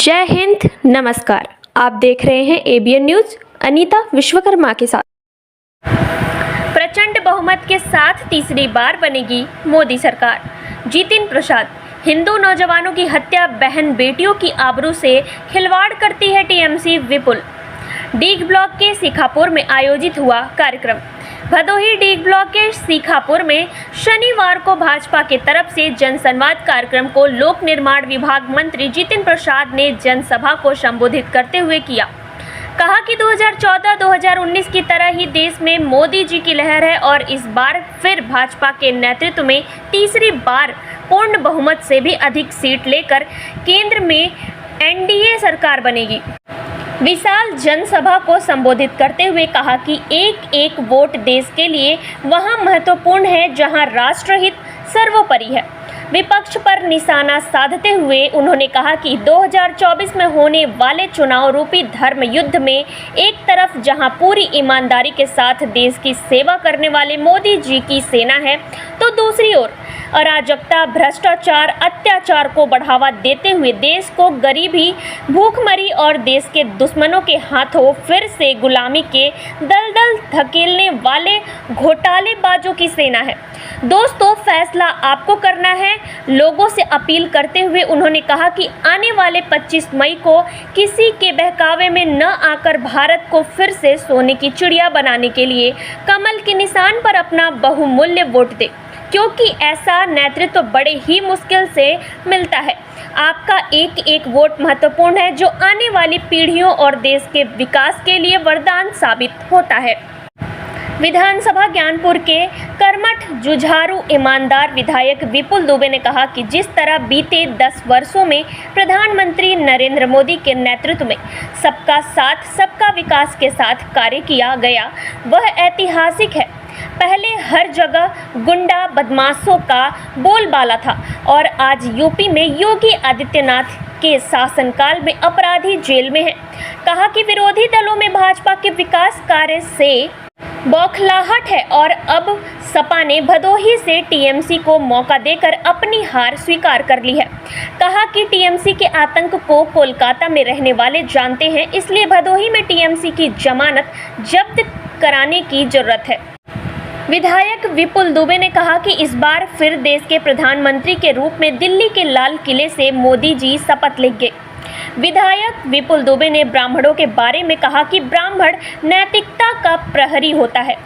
जय हिंद, नमस्कार। आप देख रहे हैं एबीएन न्यूज। अनीता विश्वकर्मा के साथ। प्रचंड बहुमत के साथ तीसरी बार बनेगी मोदी सरकार। जितिन प्रसाद। हिंदू नौजवानों की हत्या, बहन बेटियों की आबरू से खिलवाड़ करती है टीएमसी विपुल। डीग ब्लॉक के सीखापुर में आयोजित हुआ कार्यक्रम। भदोही डीग ब्लॉक के सीखापुर में शनिवार को भाजपा की तरफ से जनसंवाद कार्यक्रम को लोक निर्माण विभाग मंत्री जितिन प्रसाद ने जनसभा को संबोधित करते हुए किया। कहा कि 2014-2019 की तरह ही देश में मोदी जी की लहर है और इस बार फिर भाजपा के नेतृत्व में तीसरी बार पूर्ण बहुमत से भी अधिक सीट लेकर केंद्र में एनडीए सरकार बनेगी। विशाल जनसभा को संबोधित करते हुए कहा कि एक एक वोट देश के लिए वहां महत्वपूर्ण है जहां राष्ट्रहित सर्वोपरि है। विपक्ष पर निशाना साधते हुए उन्होंने कहा कि 2024 में होने वाले चुनाव रूपी धर्म युद्ध में एक तरफ जहां पूरी ईमानदारी के साथ देश की सेवा करने वाले मोदी जी की सेना है, तो दूसरी ओर अराजकता, भ्रष्टाचार, अत्याचार को बढ़ावा देते हुए देश को गरीबी, भूखमरी और देश के दुश्मनों के हाथों फिर से गुलामी के दलदल धकेलने वाले घोटालेबाजों की सेना है। दोस्तों, फैसला आपको करना है। लोगों से अपील करते हुए उन्होंने कहा कि आने वाले 25 मई को किसी के बहकावे में न आकर भारत को फिर से सोने की चिड़िया बनाने के लिए कमल के निशान पर अपना बहुमूल्य वोट दे, क्योंकि ऐसा नेतृत्व बड़े ही मुश्किल से मिलता है। आपका एक एक वोट महत्वपूर्ण है, जो आने वाली पीढ़ियों और देश के विकास के लिए वरदान साबित होता है। विधानसभा ज्ञानपुर के कर्मठ, जुझारू, ईमानदार विधायक विपुल दुबे ने कहा कि जिस तरह बीते 10 वर्षों में प्रधानमंत्री नरेंद्र मोदी के नेतृत्व में सबका साथ सबका विकास के साथ कार्य किया गया, वह ऐतिहासिक है। पहले हर जगह गुंडा बदमाशों का बोलबाला था और आज यूपी में योगी आदित्यनाथ के शासनकाल में अपराधी जेल में हैं। कहा कि विरोधी दलों में भाजपा के विकास कार्य से बौखलाहट है और अब सपा ने भदोही से टीएमसी को मौका देकर अपनी हार स्वीकार कर ली है। कहा कि टीएमसी के आतंक को कोलकाता में रहने वाले जानते हैं, इसलिए भदोही में टीएमसी की जमानत जब्त कराने की जरूरत है। विधायक विपुल दुबे ने कहा कि इस बार फिर देश के प्रधानमंत्री के रूप में दिल्ली के लाल किले से मोदी जी शपथ लेंगे। विधायक विपुल दुबे ने ब्राह्मणों के बारे में कहा कि ब्राह्मण नैतिकता का प्रहरी होता है।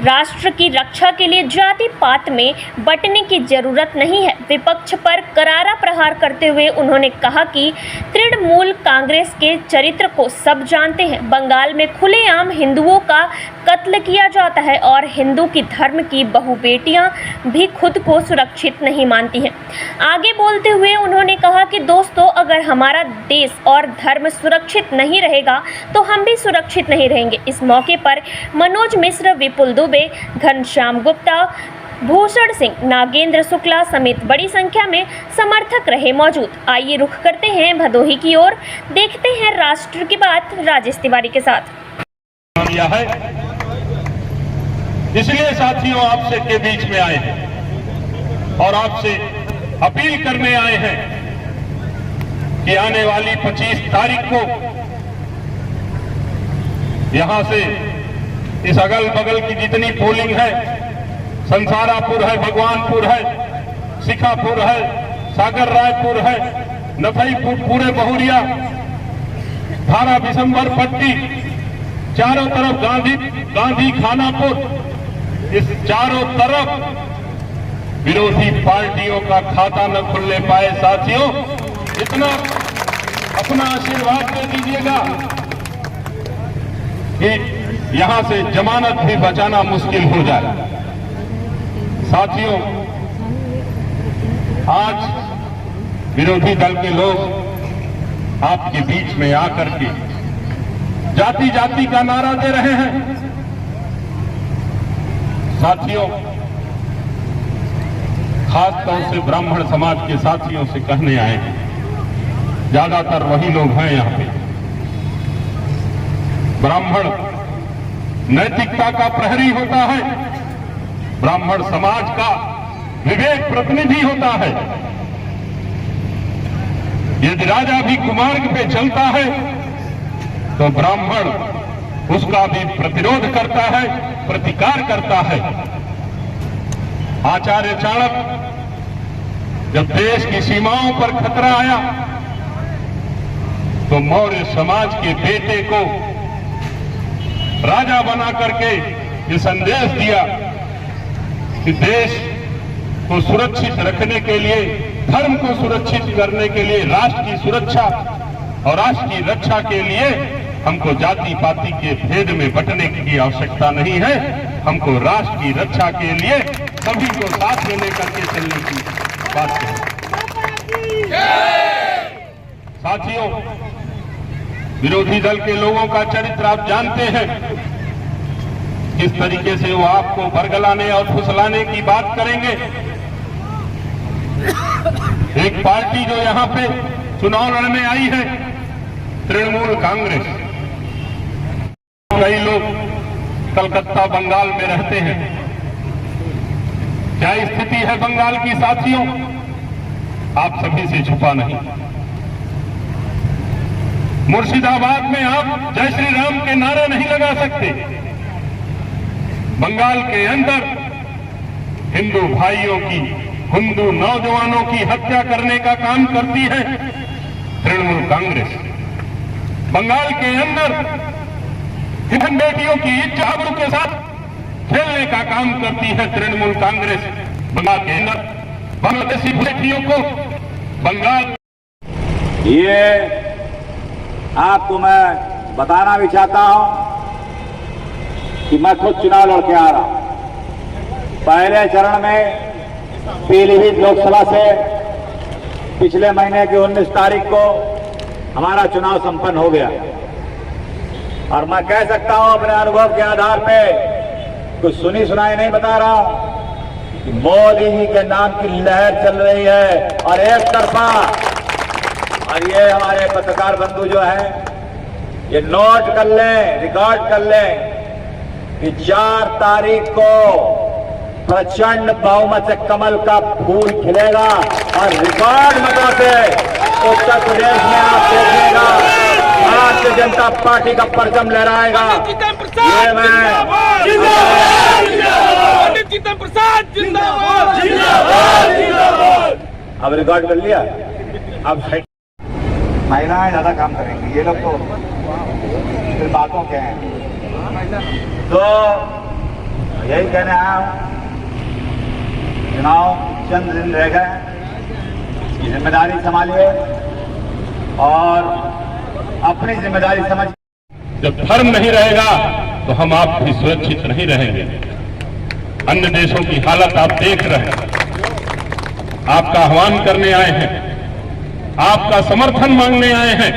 राष्ट्र की रक्षा के लिए जाति पात में बंटने की जरूरत नहीं है। विपक्ष पर करारा प्रहार करते हुए उन्होंने कहा कि तृणमूल कांग्रेस के चरित्र को सब जानते हैं। बंगाल में खुलेआम हिंदुओं का कत्ल किया जाता है और हिंदू की धर्म की बहु बेटियां भी खुद को सुरक्षित नहीं मानती हैं। आगे बोलते हुए उन्होंने कहा कि दोस्तों, अगर हमारा देश और धर्म सुरक्षित नहीं रहेगा तो हम भी सुरक्षित नहीं रहेंगे। इस मौके पर मनोज मिश्र, विपुल दुबे, घनश्याम गुप्ता, भूषण सिंह, नागेंद्र शुक्ला समेत बड़ी संख्या में समर्थक रहे मौजूद। आइए रुख करते हैं भदोही की ओर, देखते हैं राष्ट्र की बात राजेश तिवारी के साथ। इसलिए साथियों, आपसे के बीच में आए हैं और आपसे अपील करने आए हैं कि आने वाली 25 तारीख को यहां से इस अगल बगल की जितनी पोलिंग है, संसारापुर है, भगवानपुर है, शिखापुर है, सागर रायपुर है, नथईपुर, पूरे बहुरिया, धारा बिशंबर पट्टी, चारों तरफ गांधी खानापुर, इस चारों तरफ विरोधी पार्टियों का खाता न खुलने पाए। साथियों, इतना अपना आशीर्वाद दे दीजिएगा कि यहां से जमानत भी बचाना मुश्किल हो जाए। साथियों, आज विरोधी दल के लोग आपके बीच में आकर के जाति जाति का नारा दे रहे हैं। साथियों, खास तौर से ब्राह्मण समाज के साथियों से कहने आए हैं, ज्यादातर वही लोग हैं यहां पे। ब्राह्मण नैतिकता का प्रहरी होता है, ब्राह्मण समाज का विवेक प्रतिनिधि होता है। यदि राजा भी कुमार्ग पे चलता है तो ब्राह्मण उसका भी प्रतिरोध करता है, प्रतिकार करता है। आचार्य चाणक्य जब देश की सीमाओं पर खतरा आया तो मौर्य समाज के बेटे को राजा बना करके ये संदेश दिया कि देश को सुरक्षित रखने के लिए, धर्म को सुरक्षित करने के लिए, राष्ट्र की सुरक्षा और राष्ट्र की रक्षा के लिए हमको जाति पाति के भेद में बंटने की आवश्यकता नहीं है। हमको राष्ट्र की रक्षा के लिए सभी को साथ में लेकर के चलने की बात है। साथियों, विरोधी दल के लोगों का चरित्र आप जानते हैं, किस तरीके से वो आपको बरगलाने और फुसलाने की बात करेंगे। एक पार्टी जो यहां पे चुनाव लड़ने आई है, तृणमूल कांग्रेस। कई लोग कलकत्ता बंगाल में रहते हैं। क्या स्थिति है बंगाल की साथियों? आप सभी से छुपा नहीं। मुर्शिदाबाद में आप जय श्री राम के नारे नहीं लगा सकते। बंगाल के अंदर हिंदू भाइयों की, हिंदू नौजवानों की हत्या करने का काम करती है तृणमूल कांग्रेस। बंगाल के अंदर हिंदू बेटियों की इज्जत के साथ खेलने का काम करती है तृणमूल कांग्रेस। बंगाल के अंदर बांग्लादेशी बेटियों को बंगाल, ये आपको मैं बताना भी चाहता हूं कि मैं खुद चुनाव लड़के आ रहा हूं। पहले चरण में पीलीभीत लोकसभा से पिछले महीने की 19 तारीख को हमारा चुनाव संपन्न हो गया और मैं कह सकता हूं अपने अनुभव के आधार पे, कुछ सुनी सुनाई नहीं बता रहा हूं कि मोदी जी के नाम की लहर चल रही है और एक तरफा। और ये हमारे पत्रकार बंधु जो है, ये नोट कर लें, रिकॉर्ड कर लें कि 4 तारीख को प्रचंड बहुमत से कमल का फूल खिलेगा और रिकॉर्ड मतों से उत्तर प्रदेश में आप देखिएगा भारतीय जनता पार्टी का परचम लहराएगा। ये मैं अब रिकॉर्ड कर लिया। अब महिलाएं ज्यादा काम करेंगी, ये लोग तो फिर बातों के हैं। तो यही कहने आया हूं, चुनाव चंद दिन रह गए, जिम्मेदारी संभालिए और अपनी जिम्मेदारी समझ। जब धर्म नहीं रहेगा तो हम आप भी सुरक्षित नहीं रहेंगे। अन्य देशों की हालत आप देख रहे हैं। आपका आह्वान करने आए हैं, आपका समर्थन मांगने आए हैं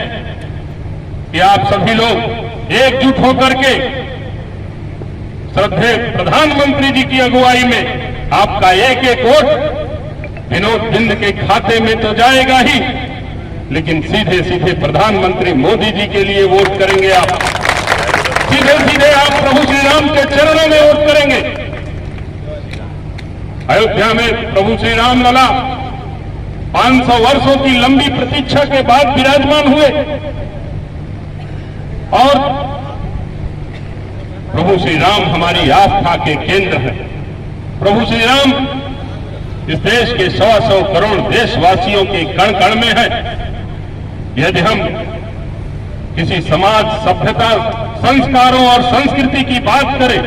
कि आप सभी लोग एकजुट होकर के श्रद्धेय प्रधानमंत्री जी की अगुवाई में आपका एक एक वोट विनोद बिंद के खाते में तो जाएगा ही, लेकिन सीधे सीधे प्रधानमंत्री मोदी जी के लिए वोट करेंगे। आप सीधे सीधे आप प्रभु श्री राम के चरणों में वोट करेंगे। अयोध्या में प्रभु श्री राम लला 500 वर्षों की लंबी प्रतीक्षा के बाद विराजमान हुए और प्रभु श्री राम हमारी आस्था के केंद्र हैं। प्रभु श्री राम इस देश के 100 करोड़ देशवासियों के कण कण में है। यदि हम किसी समाज, सभ्यता, संस्कारों और संस्कृति की बात करें,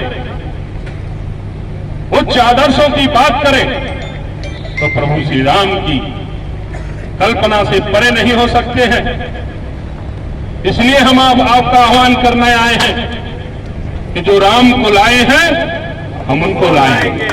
उच्च आदर्शों की बात करें, तो प्रभु श्री राम की कल्पना से परे नहीं हो सकते हैं। इसलिए हम आपका आह्वान करने आए हैं कि जो राम को लाए हैं हम उनको लाएंगे।